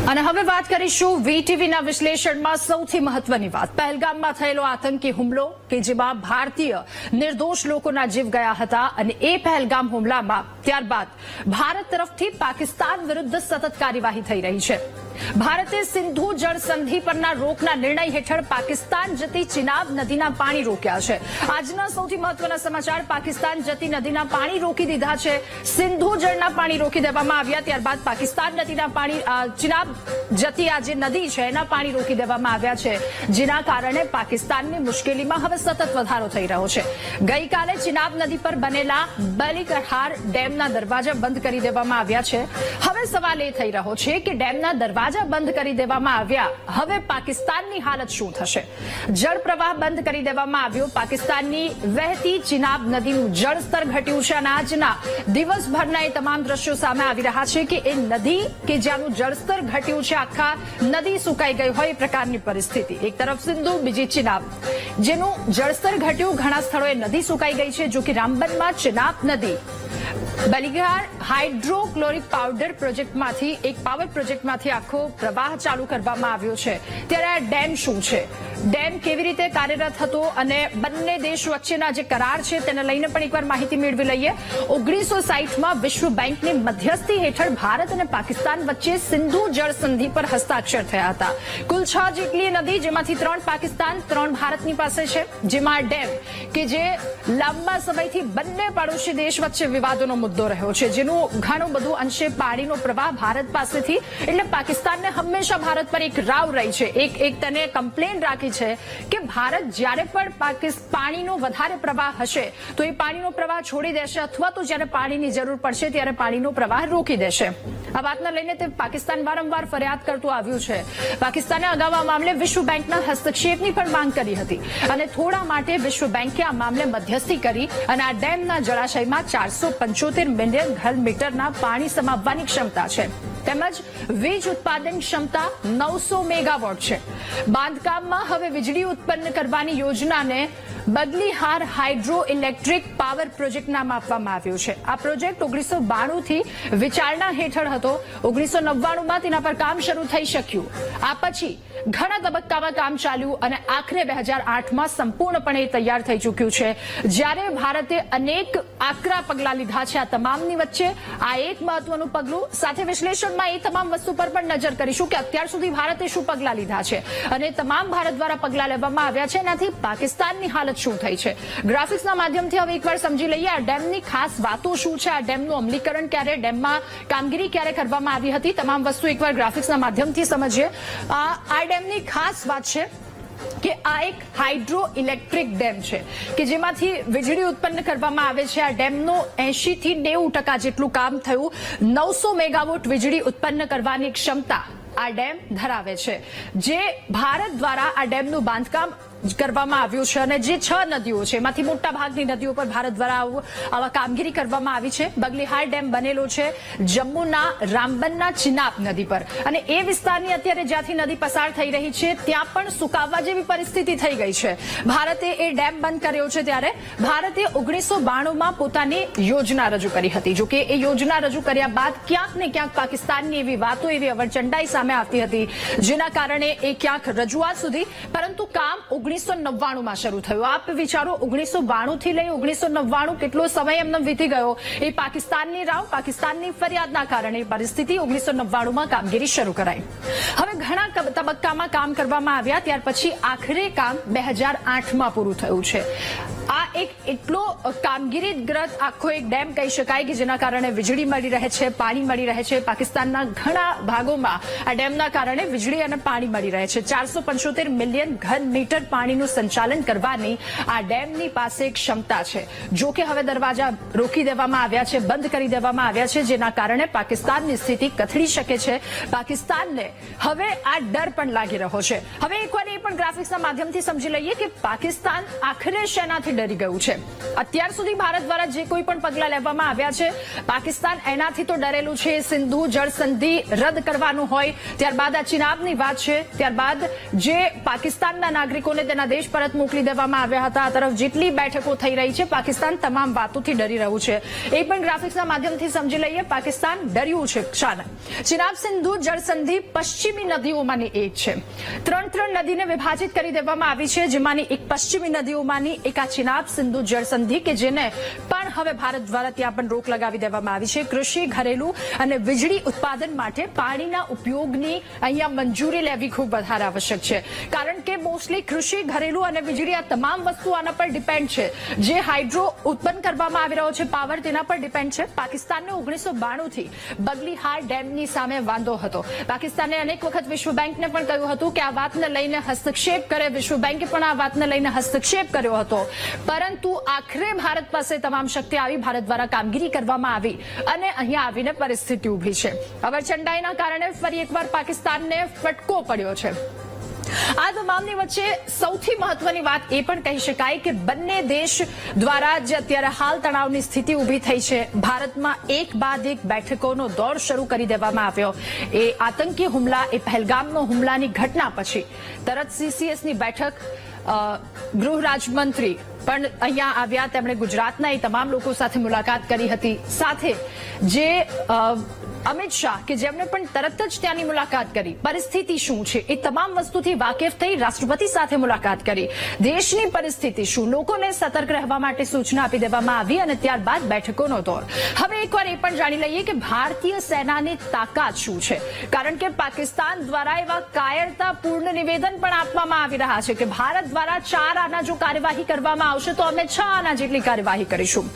અને હવે વાત કરીશું વીટીવીના વિશ્લેષણમાં સૌથી મહત્વની વાત પહેલગામમાં થયેલો આતંકી હુમલો કે જેમાં ભારતીય નિર્દોષ લોકોના જીવ ગયા હતા અને એ પહેલગામ હુમલામાં ત્યારબાદ ભારત તરફથી પાકિસ્તાન વિરુદ્ધ સતત કાર્યવાહી થઈ રહી છે। ભારતે સિંધુ જળ સંધિ પરના રોકના નિર્ણય હેઠળ પાકિસ્તાન જતી ચિનાબ નદીના પાણી રોક્યા છે। આજના સૌથી મહત્વના સમાચાર પાકિસ્તાન જતી નદીના પાણી રોકી દીધા છે। સિંધુ જળના પાણી રોકી દેવામાં આવ્યા ત્યારબાદ પાકિસ્તાન નદીના પાણી ચિનાબ જતી આ જે નદી છે એના પાણી રોકી દેવામાં આવ્યા છે, જેના કારણે પાકિસ્તાનની મુશ્કેલીમાં હવે સતત વધારો થઈ રહ્યો છે। ગઈકાલે ચિનાબ નદી પર બનેલા બલીકહાર ડેમના દરવાજા બંધ કરી દેવામાં આવ્યા છે। હવે સવાલ એ થઈ રહ્યો છે કે ડેમના દરવાજા બંધ કરી દેવામાં આવ્યા, હવે પાકિસ્તાનની હાલત શું થશે? જળ પ્રવાહ બંધ કરી દેવામાં આવ્યો, પાકિસ્તાનની વહેતી ચિનાબ નદીનું જળસ્તર ઘટ્યું છે અને આજના દિવસભરના એ તમામ દ્રશ્યો સામે આવી રહ્યા છે કે એ નદી કે જ્યાંનું જળસ્તર ઘટ્યું છે, આખા નદી સુકાઈ ગઈ હોય એ પ્રકારની પરિસ્થિતિ। એક તરફ સિંધુ, બીજી ચિનાબ, જેનું જળસ્તર ઘટ્યું, ઘણા સ્થળોએ નદી સુકાઈ ગઈ છે। જો કે રામબનમાં ચિનાબ નદી બલીકહાર હાઇડ્રોક્લોરિક પાવડર પ્રોજેક્ટમાંથી એક પાવર પ્રોજેક્ટમાંથી આખો પ્રવાહ ચાલુ કરવામાં આવ્યો છે। ત્યારે આ ડેમ શું છે, ડેમ કેવી રીતે કાર્યરત હતો અને બંને દેશ વચ્ચેના જે કરાર છે તેને લઈને પણ એકવાર માહિતી મેળવી લઈએ। 1960માં વિશ્વ બેંકની મધ્યસ્થી હેઠળ ભારત અને પાકિસ્તાન વચ્ચે સિંધુ જળ સંધિ પર હસ્તાક્ષર થયા હતા। કુલ 6 જેટલી નદી, જેમાંથી 3 પાકિસ્તાન, 3 ભારતની પાસે છે, જેમાં ડેમ કે જે લાંબા સમયથી બંને પડોશી દેશ વચ્ચે વિવાદોનો મુદ્દો રહ્યો છે, જેનું ઘણું બધું અંશે પાણીનો પ્રવાહ ભારત પાસેથી, એટલે પાકિસ્તાનને હંમેશા ભારત પર એક રાવ રહી છે, એક તેને કમ્પ્લેન રાખી છે કે ભારત જ્યારે પણ પાણીનો વધારે પ્રવાહ હશે તો એ પાણીનો પ્રવાહ છોડી દેશે અથવા તો જ્યારે પાણીની જરૂર પડશે ત્યારે પાણીનો પ્રવાહ રોકી દેશે। આ વાતને લઈને તે પાકિસ્તાન વારંવાર ફરિયાદ કરતું આવ્યું છે। પાકિસ્તાને અગાઉ આ મામલે વિશ્વ બેંકના હસ્તક્ષેપની પણ માંગ કરી હતી અને થોડા માટે વિશ્વ બેંકે આ મામલે મધ્યસ્થી કરી અને આ ડેમના જળાશયમાં 475 મિલિયન ઘન મીટરના પાણી સમાવવાની ક્ષમતા છે, તેમજ વીજ ઉત્પાદન ક્ષમતા 900 મેગાવોટ છે। બાંધકામમાં હવે વીજળી ઉત્પન્ન કરવાની યોજનાને બદલીહાર હાઇડ્રો ઇલેક્ટ્રિક પાવર પ્રોજેક્ટ નામ આપવામાં આવ્યું છે। આ પ્રોજેક્ટ 1992 થી વિચારણા હેઠળ હતો। 1999માં તેના પર કામ શરૂ થઈ શક્યું। આ પછી ઘણા તબક્કામાં કામ ચાલ્યું અને આખરે 2008માં સંપૂર્ણપણે તૈયાર થઈ ચૂક્યું છે। જ્યારે ભારતે અનેક આકરા પગલાં લીધા છે, આ તમામની વચ્ચે આ એક મહત્વનું પગલું, સાથે વિશ્લેષણમાં એ તમામ વસ્તુ પર પણ નજર કરીશું કે અત્યાર સુધી ભારતે શું પગલાં લીધા છે અને તમામ ભારત દ્વારા પગલાં લેવામાં આવ્યા છે, એનાથી પાકિસ્તાનની હાલત શું થઈ છે। ગ્રાફિક્સના માધ્યમથી હવે એકવાર સમજી લઈએ આ ડેમની ખાસ વાતો શું છે, આ ડેમનું અમલીકરણ ક્યારે, ડેમમાં કામગીરી ક્યારે કરવામાં આવી હતી, તમામ વસ્તુ એકવાર ગ્રાફિક્સના માધ્યમથી સમજીએ। આ ડેમની ખાસ વાત છે કે આ એક હાઇડ્રો ઇલેક્ટ્રિક ડેમ છે કે જેમાંથી વીજળી ઉત્પન્ન કરવામાં આવે છે। આ ડેમનો 80 થી 90% જેટલું કામ થયું। 900 મેગાવોટ વીજળી ઉત્પન્ન કરવાની ક્ષમતા આ ડેમ ધરાવે છે, જે ભારત દ્વારા આ ડેમનું બાંધકામ કરવામાં આવ્યું છે અને જે 6 નદીઓ છે એમાંથી મોટા ભાગની નદીઓ પર ભારત દ્વારા આવા કામગીરી કરવામાં આવી છે। બગલીહાર ડેમ બનેલો છે જમ્મુના રામબનના ચિનાબ નદી પર અને એ વિસ્તારની અત્યારે જ્યાંથી નદી પસાર થઈ રહી છે ત્યાં પણ સુકાવા જેવી પરિસ્થિતિ થઈ ગઈ છે। ભારતે એ ડેમ બંધ કર્યો છે ત્યારે ભારતે 1992માં પોતાની યોજના રજૂ કરી હતી। જો કે એ યોજના રજૂ કર્યા બાદ ક્યાંક ને ક્યાંક પાકિસ્તાનની એવી વાતો, એવી અવરચંડાઈ સામે આવતી હતી, જેના કારણે એ ક્યાંક રજૂઆત સુધી, પરંતુ કામ 1999માં શરૂ થયું। આપ વિચારો 1992 થી લઈ 1999 કેટલો સમય એમને વીતી ગયો। એ પાકિસ્તાનની રાવ, પાકિસ્તાનની ફરિયાદના કારણે પરિસ્થિતિ 1999માં કામગીરી શરૂ કરાઈ। હવે ઘણા તબક્કામાં કામ કરવામાં આવ્યા, ત્યાર પછી આખરે કામ 2008માં પૂરું થયું છે। આ એક એટલો કામગીરીગ્રસ્ત આખો એક ડેમ કહી શકાય કે જેના કારણે વીજળી મળી રહે છે, પાણી મળી રહે છે। પાકિસ્તાનના ઘણા ભાગોમાં આ ડેમના કારણે વીજળી અને પાણી મળી રહે છે। 475 મિલિયન ઘન મીટર પાણીનું સંચાલન કરવાની આ ડેમની પાસે ક્ષમતા છે। જો કે હવે દરવાજા રોકી દેવામાં આવ્યા છે, બંધ કરી દેવામાં આવ્યા છે, જેના કારણે પાકિસ્તાનની સ્થિતિ કથળી શકે છે। પાકિસ્તાનને હવે આ ડર પણ લાગી રહ્યો છે। હવે એકવાર એ પણ ગ્રાફિક્સના માધ્યમથી સમજી લઈએ કે પાકિસ્તાન આખરે શેનાથી ડરી ગયું છે। અત્યાર સુધી ભારત દ્વારા જે કોઈ પણ પગલાં લેવામાં આવ્યા છે, પાકિસ્તાન એનાથી તો ડરેલું છે। સિંધુ જળ સંધિ રદ કરવાનું હોય, ત્યારબાદ આ ચિનાબની વાત છે, ત્યારબાદ જે પાકિસ્તાનના નાગરિકોને તેના દેશ પરત મોકલી દેવામાં આવ્યા હતા, આ તરફ જેટલી બેઠકો થઈ રહી છે, પાકિસ્તાન તમામ વાતોથી ડરી રહ્યું છે। એ પણ ગ્રાફિક્સના માધ્યમથી સમજી લઈએ, પાકિસ્તાન ડર્યું છે શાને? ચિનાબ સિંધુ જળ સંધિ પશ્ચિમી નદીઓમાંની એક છે। ત્રણ નદીને વિભાજિત કરી દેવામાં આવી છે, જેમાંની એક પશ્ચિમી નદીઓમાંની એક આ ચિનાબ સિંધુ જળ સંધિ કે જેને પણ હવે ભારત દ્વારા ત્યાં પણ રોક લગાવી દેવામાં આવી છે। કૃષિ, ઘરેલું અને વીજળી ઉત્પાદન માટે પાણીના ઉપયોગની અહીંયા મંજૂરી લેવી ખૂબ વધારે આવશ્યક છે, કારણ કે મોસ્ટલી કૃષિ, ઘરેલું અને વીજળી આ તમામ વસ્તુ આના પર ડિપેન્ડ છે। જે હાઇડ્રો ઉત્પન્ન કરવામાં આવી રહ્યો છે પાવર, તેના પર ડિપેન્ડ છે। પાકિસ્તાનને 1992 થી બગલીહાર ડેમની સામે વાંધો હતો। પાકિસ્તાને અનેક વખત વિશ્વ બેંકને પણ કહ્યું હતું કે આ વાતને લઈને હસ્તક્ષેપ કરે, વિશ્વ બેંકે પણ આ વાતને લઈને હસ્તક્ષેપ કર્યો હતો, પરંતુ આખરે ભારત પાસે તમામ શક્તિ આવી, ભારત દ્વારા કામગીરી કરવામાં આવી અને અહીંયા આવીને પરિસ્થિતિ ઉભી છે। અવરચંડાઈના કારણે ફરી એકવાર પાકિસ્તાનને ફટકો પડ્યો છે। આ તમામની વચ્ચે સૌથી મહત્વની વાત એ પણ કહી શકાય કે બંને દેશ દ્વારા જે અત્યારે હાલ તણાવની સ્થિતિ ઉભી થઈ છે, ભારતમાં એક બાદ એક બેઠકોનો દોર શરૂ કરી દેવામાં આવ્યો। એ આતંકી હુમલા, એ પહેલગામનો હુમલાની ઘટના પછી તરત CCSની બેઠક, ગૃહ રાજમંત્રી પણ અહીંયા આવ્યા, તેમણે ગુજરાતના એ તમામ લોકો સાથે મુલાકાત કરી હતી। સાથે જે અમિત શાહ કે જેમણે પણ તરત જ ત્યાંની મુલાકાત કરી, પરિસ્થિતિ શું છે એ તમામ વસ્તુથી વાકેફ થઈ રાષ્ટ્રપતિ સાથે મુલાકાત કરી, દેશની પરિસ્થિતિ શું, લોકોને સતર્ક રહેવા માટે સૂચના આપી દેવામાં આવી અને ત્યારબાદ બેઠકોનો દોર। હવે એકવાર એ પણ જાણી લઈએ કે ભારતીય સેનાની તાકાત શું છે, કારણ કે પાકિસ્તાન દ્વારા એવા કાયરતાપૂર્ણ નિવેદન પણ આપવામાં આવી રહ્યા છે કે ભારત દ્વારા 4 આના જો કાર્યવાહી કરવામાં આવશે તો અમે 6 આના જેટલી કાર્યવાહી કરીશું।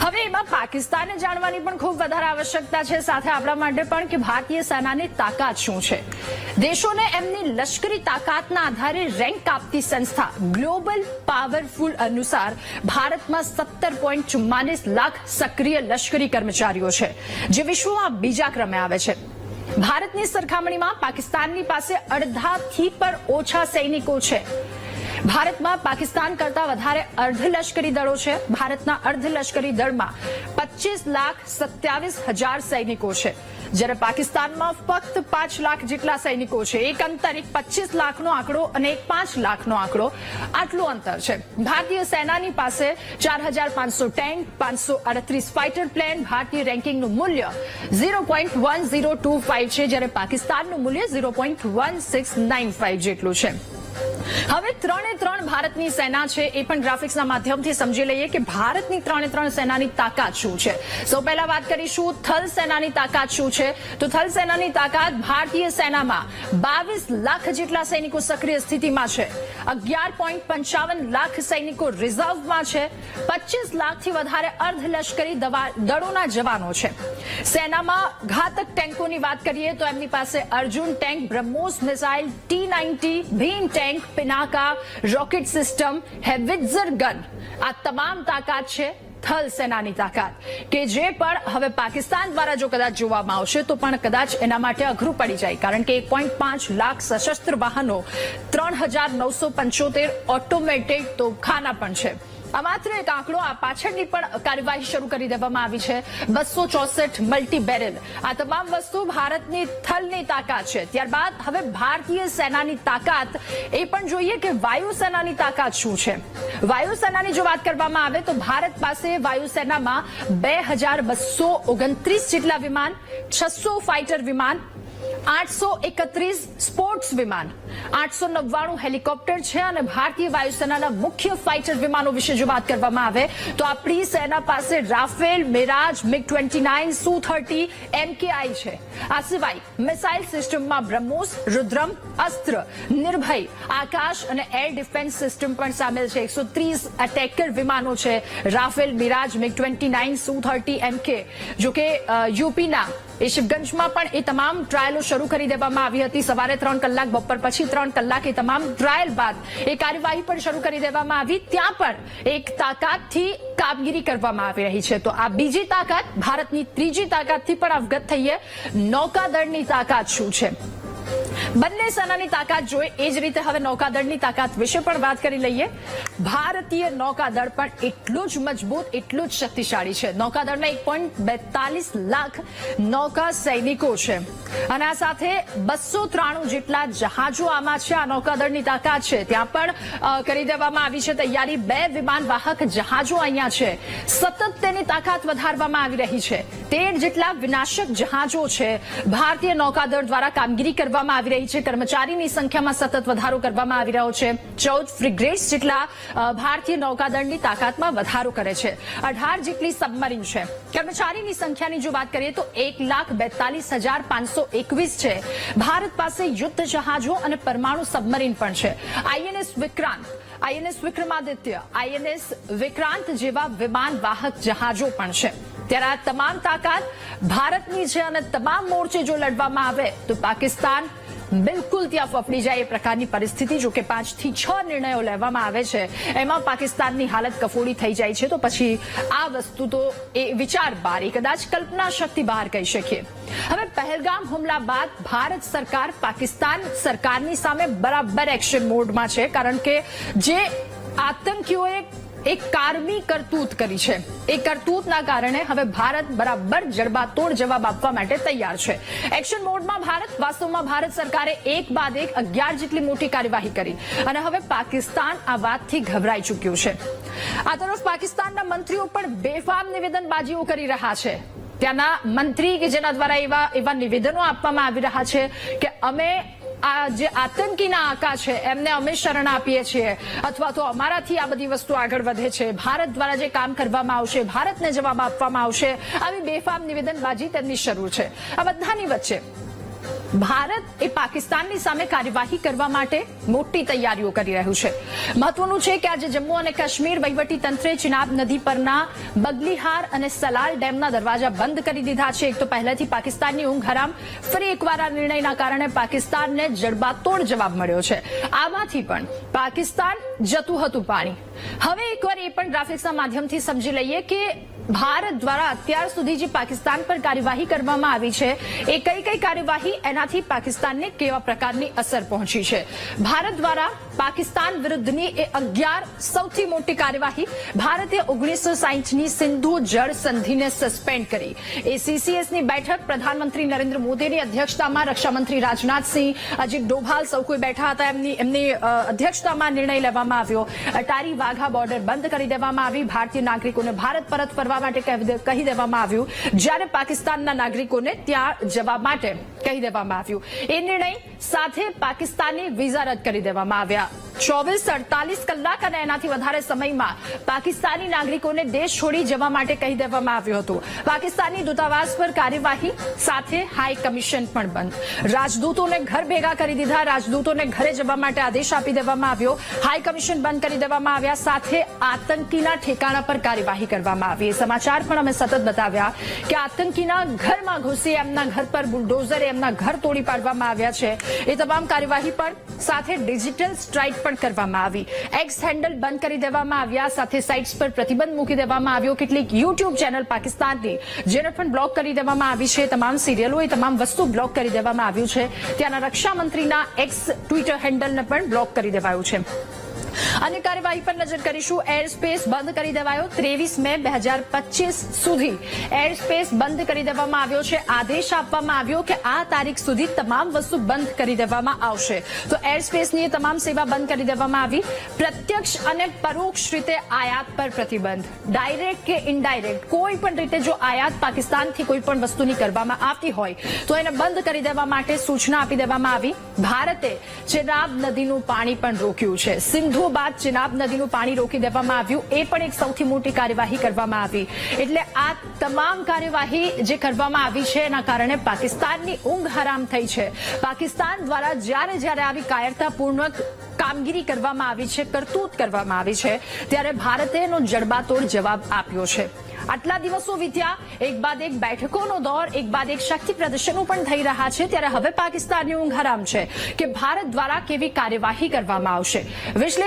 હવે એમાં પાકિસ્તાને જાણવાની પણ ખૂબ વધારે આવશ્યકતા છે, સાથે આપણા માટે પણ કે ભારતીય સેનાની તાકાત શું છે। દેશોને એમની લશ્કરી તાકાતના આધારે રેન્ક આપતી સંસ્થા ગ્લોબલ પાવરફુલ અનુસાર ભારતમાં 17.44 લાખ સક્રિય લશ્કરી કર્મચારીઓ છે, જે વિશ્વમાં બીજા ક્રમે આવે છે। ભારતની સરખામણીમાં પાકિસ્તાનની પાસે અડધાથી પણ ઓછા સૈનિકો છે। ભારતમાં પાકિસ્તાન કરતા વધારે અર્ધલશ્કરી દળો છે। ભારતના અર્ધલશ્કરી દળમાં 25,27,000 સૈનિકો છે, જ્યારે પાકિસ્તાનમાં ફક્ત 5 લાખ જેટલા સૈનિકો છે। એક અંતર, એક 25 લાખનો આંકડો અને એક 5 લાખનો આંકડો, આટલું અંતર છે। ભારતીય સેનાની પાસે 4,500 ટેન્ક, 538 ફાઇટર પ્લેન, ભારતીય રેન્કિંગનું મૂલ્ય 0.1025 છે, જ્યારે પાકિસ્તાનનું મૂલ્ય 0.1695 જેટલું છે। હવે 3 ભારતની સેના છે, એ પણ ગ્રાફિક્સના માધ્યમથી સમજી લઈએ કે ભારતની 3 સેનાની તાકાત શું છે। સૌ પહેલા વાત કરીશું થલ સેનાની તાકાત શું છે, તો થલ સેનાની તાકાત ભારતીય સેનામાં 22 લાખ જેટલા સૈનિકો સક્રિય સ્થિતિમાં છે, 11.55 લાખ સૈનિકો રિઝર્વમાં છે, 25 લાખથી વધારે અર્ધલશ્કરી દળોના જવાનો છે। સેનામાં ઘાતક ટેન્કોની વાત કરીએ તો એમની પાસે Arjun tank, BrahMos missile, T-90, Bheem tank, Pinaka rocket system, howitzer gun, આ તમામ તાકાત છે થલ સેનાની તાકાત, કે જે પણ હવે પાકિસ્તાન દ્વારા જો કદાચ જોવામાં આવશે તો પણ કદાચ એના માટે અઘરું પડી જાય, કારણ કે 1.5 લાખ સશસ્ત્ર વાહનો, 3,975 ઓટોમેટિક તોપખાના પણ છે। આ માત્ર એક આંકડો, આ પાછળની પણ કાર્યવાહી શરૂ કરી દેવામાં આવી છે। 264 મલ્ટી બેરલ, આ તમામ વસ્તુ ભારતની થલની તાકાત છે। ત્યારબાદ હવે ભારતીય સેનાની તાકાત એ પણ જોઈએ કે વાયુસેનાની તાકાત શું છે। વાયુસેનાની જો વાત કરવામાં આવે તો ભારત પાસે વાયુસેનામાં 2,229 જેટલા વિમાન, 600 ફાઇટર વિમાન, 831 સ્પોર્ટ્સ વિમાન, 899 હેલિકોપ્ટર છે, અને ભારતીય વાયુસેનાના મુખ્ય ફાઇટર વિમાનો વિશે જો વાત કરવામાં આવે તો આપણી સેના પાસે Rafale, Miraj, MiG-29, Su-30, MKI છે। આ સિવાય મિસાઇલ સિસ્ટમમાં બ્રહ્મોસ, રુદ્રમ, અસ્ત્ર, નિર્ભય, આકાશ અને એર ડિફેન્સ સિસ્ટમ પણ સામેલ છે। 130 અટેકર વિમાનો છે, Rafale, Miraj, MiG-29, Su-30, MK। જો કે યુપીના શિવગંજમાં પણ એ તમામ ટ્રાયલો શરૂ કરી દેવામાં આવી હતી। સવારે 3 કલાક, બપોર પછી 3 કલાક, એ તમામ ટ્રાયલ બાદ એ કાર્યવાહી પણ શરૂ કરી દેવામાં આવી। ત્યાં પણ એક તાકાતથી કામગીરી કરવામાં આવી રહી છે। તો આ બીજી તાકાત, ભારતની ત્રીજી તાકાતથી પણ અવગત થઈએ, નૌકાદળની તાકાત શું છે। બંને સેનાની તાકાત જોઈ એ જ રીતે હવે નૌકાદળની તાકાત વિશે પણ વાત કરી લઈએ. ભારતીય નૌકાદળ પણ એટલું જ મજબૂત, એટલું જ શક્તિશાળી છે. નૌકાદળના 1.42 લાખ નૌકા સૈનિકો છે અને આ સાથે 293 જેટલા જહાજો આમાં છે. આ નૌકાદળની તાકાત છે. ત્યાં પણ કરી દેવામાં આવી છે તૈયારી. 2 વિમાન વાહક જહાજો અહીંયા છે. સતત તેની તાકાત વધારવામાં આવી રહી છે. 13 જેટલા વિનાશક જહાજો છે. ભારતીય નૌકાદળ દ્વારા કામગીરી કરવામાં આવી રહી છે. કર્મચારીની સંખ્યામાં સતત વધારો કરવામાં આવી રહ્યો છે. 14 ફ્રિગેટ્સ જેટલા ભારતીય નૌકાદળની તાકાતમાં વધારો કરે છે. 18 જેટલી સબમરીન છે. કર્મચારીની સંખ્યાની જો વાત કરીએ તો 1,42,521 છે. ભારત પાસે યુદ્ધ જહાજો અને પરમાણુ સબમરીન પણ છે. INS Vikrant, INS Vikramaditya, INS Vikrant જેવા વિમાન વાહક જહાજો પણ છે. ત્યારે આ તમામ તાકાત ભારતની છે અને તમામ મોરચે જો લડવામાં આવે તો પાકિસ્તાન બિલકુલ ત્યાં ફફડી જાય એ પ્રકારની પરિસ્થિતિ. જો કે 5 થી 6 નિર્ણયો લેવામાં આવે છે એમાં પાકિસ્તાનની હાલત કફોડી થઈ જાય છે તો પછી આ વસ્તુ તો એ વિચાર બહાર, એ કદાચ કલ્પના શક્તિ બહાર કહી શકીએ. હવે પહેલગામ હુમલા બાદ ભારત સરકાર પાકિસ્તાન સરકારની સામે બરાબર એક્શન મોડમાં છે. કારણ કે જે આતંકીઓએ એક કારમી કરતૂત કરી છે એ કરતૂતના કારણે હવે ભારત બરાબર જડબાતોડ જવાબ આપવા માટે તૈયાર છે. એક્શન મોડમાં ભારત. વાસ્તવમાં ભારત સરકારે એક બાદ એક 11 જેટલી મોટી કાર્યવાહી કરી અને હવે પાકિસ્તાન આ વાતથી ગભરાઈ ચૂક્યું છે. આ તરફ પાકિસ્તાનના મંત્રીઓ પણ બેફામ નિવેદનબાજીઓ કરી રહ્યા છે. ત્યાંના મંત્રી કે જેના દ્વારા એવા નિવેદનો આપવામાં આવી રહ્યા છે કે અમે આ જે આતંકીના આકા છે એમને અમે શરણ આપીએ છીએ અથવા તો અમારાથી આ બધી વસ્તુ આગળ વધે છે. ભારત દ્વારા જે કામ કરવામાં આવશે, ભારતને જવાબ આપવામાં આવશે, આવી બેફામ નિવેદનબાજી તેમની શરૂ છે. આ બધાની વચ્ચે ભારત એ પાકિસ્તાનની સામે કાર્યવાહી કરવા માટે મોટી તૈયારીઓ કરી રહ્યું છે. મહત્વનું છે કે આજે જમ્મુ અને કાશ્મીર વહીવટી તંત્રે ચિનાબ નદી પરના બગલીહાર અને સલાલ ડેમના દરવાજા બંધ કરી દીધા છે. એક તો પહેલાથી પાકિસ્તાનની ઊંઘ હરામ, ફરી એકવાર આ નિર્ણયના કારણે પાકિસ્તાનને જડબાતોડ જવાબ મળ્યો છે. આમાંથી પણ પાકિસ્તાન જતું હતું પાણી. હવે એકવાર એ પણ ગ્રાફિક્સના માધ્યમથી સમજી લઈએ કે ભારત દ્વારા અત્યાર સુધી જે પાકિસ્તાન પર કાર્યવાહી કરવામાં આવી છે એ કઈ કઈ કાર્યવાહી, એનાથી પાકિસ્તાનને કેવા પ્રકારની અસર પહોંચી છે. ભારત દ્વારા પાકિસ્તાન વિરુદ્ધની એ 11 સૌથી મોટી કાર્યવાહી. ભારતે 1960ની સિંધુ જળ સંધિને સસ્પેન્ડ કરી. એસીસીએસની બેઠક પ્રધાનમંત્રી નરેન્દ્ર મોદીની અધ્યક્ષતામાં, રક્ષામંત્રી રાજનાથસિંહ, અજીત ડોભાલ સૌ કોઈ બેઠા હતા. એમની અધ્યક્ષતામાં નિર્ણય લેવામાં આવ્યો. અટારી વાઘા બોર્ડર બંધ કરી દેવામાં આવી. ભારતીય નાગરિકોને ભારત પરત ફરવા માટે કહી દેવામાં આવ્યું, જ્યારે પાકિસ્તાનના નાગરિકોને ત્યાં જવા માટે કહી દેવામાં આવ્યું. એ નિર્ણય સાથે પાકિસ્તાની વિઝા રદ કરી દેવામાં આવ્યા. 24-48 કલાક અને એનાથી વધારે સમયમાં પાકિસ્તાની નાગરિકોને દેશ છોડી જવા માટે કહી દેવામાં આવ્યું હતું. પાકિસ્તાની દૂતાવાસ પર કાર્યવાહી, સાથે હાઈ કમિશન પણ બંધ. રાજદૂતોને ઘર ભેગા કરી દીધા. રાજદૂતોને ઘરે જવા માટે આદેશ આપી દેવામાં આવ્યો. હાઈ કમિશન બંધ કરી દેવામાં આવ્યા. સાથે આતંકીના ઠેકાણા પર કાર્યવાહી કરવામાં આવી. સમાચાર પણ અમે સતત બતાવ્યા કે આતંકીના ઘરમાં ઘૂસી એમના ઘર પર બુલડોઝરે એમના ઘર તોડી પાડવામાં આવ્યા છે. એ તમામ કાર્યવાહી પણ, સાથે ડિજિટલ સ્ટ્રાઇક પણ કરવામાં આવી. એક્સ હેન્ડલ બંધ કરી દેવામાં આવ્યા. સાથે સાઇટ્સ પર પ્રતિબંધ મૂકી દેવામાં આવ્યો. કેટલીક યુટ્યુબ ચેનલ પાકિસ્તાનની જેને પણ બ્લોક કરી દેવામાં આવી છે. તમામ સિરિયલો, એ તમામ વસ્તુ બ્લોક કરી દેવામાં આવ્યું છે. ત્યાંના રક્ષામંત્રીના એક્સ ટ્વિટર હેન્ડલને પણ બ્લોક કરી દેવાયું છે. અન્ય કાર્યવાહી પર નજર કરીશું. એર સ્પેસ બંધ કરી દેવાયો. 23 મે 2025 સુધી એર સ્પેસ બંધ કરી દેવામાં આવ્યો છે. આદેશ આપવામાં આવ્યો કે આ તારીખ સુધી તમામ વસ્તુ બંધ કરી દેવામાં આવશે. તો એર સ્પેસની તમામ સેવા બંધ કરી દેવામાં આવી. પ્રત્યક્ષ અને પરોક્ષ રીતે આયાત પર પ્રતિબંધ. ડાયરેક્ટ કે ઇનડાયરેક્ટ કોઈ પણ રીતે જો આયાત પાકિસ્તાનથી કોઈ પણ વસ્તુની કરવામાં આવતી હોય તો એને બંધ કરી દેવા માટે સૂચના આપી દેવામાં આવી. ભારતે ચેનાબ નદીનું પાણી પણ રોક્યું છે. સિંધુ બાદ ચિનાબ નદીનું પાણી રોકી દેવામાં આવ્યું. એ પણ એક સૌથી મોટી કાર્યવાહી કરવામાં આવી. એટલે આ તમામ કાર્યવાહી જે કરવામાં આવી છે એના કારણે પાકિસ્તાનની ઊંઘ હરામ થઈ છે. પાકિસ્તાન દ્વારા જ્યારે આવી કાયરતાપૂર્વક કામગીરી કરવામાં આવી છે, કરતૂત કરવામાં આવી છે, ત્યારે ભારતે એનો જડબાતોડ જવાબ આપ્યો છે. આટલા દિવસો વીત્યા, એક બાદ એક બેઠકોનો દોર, એક બાદ એક શક્તિ પ્રદર્શનો પણ થઈ રહ્યા છે. ત્યારે હવે પાકિસ્તાનની ઊંઘ હરામ છે કે ભારત દ્વારા કેવી કાર્યવાહી કરવામાં આવશે.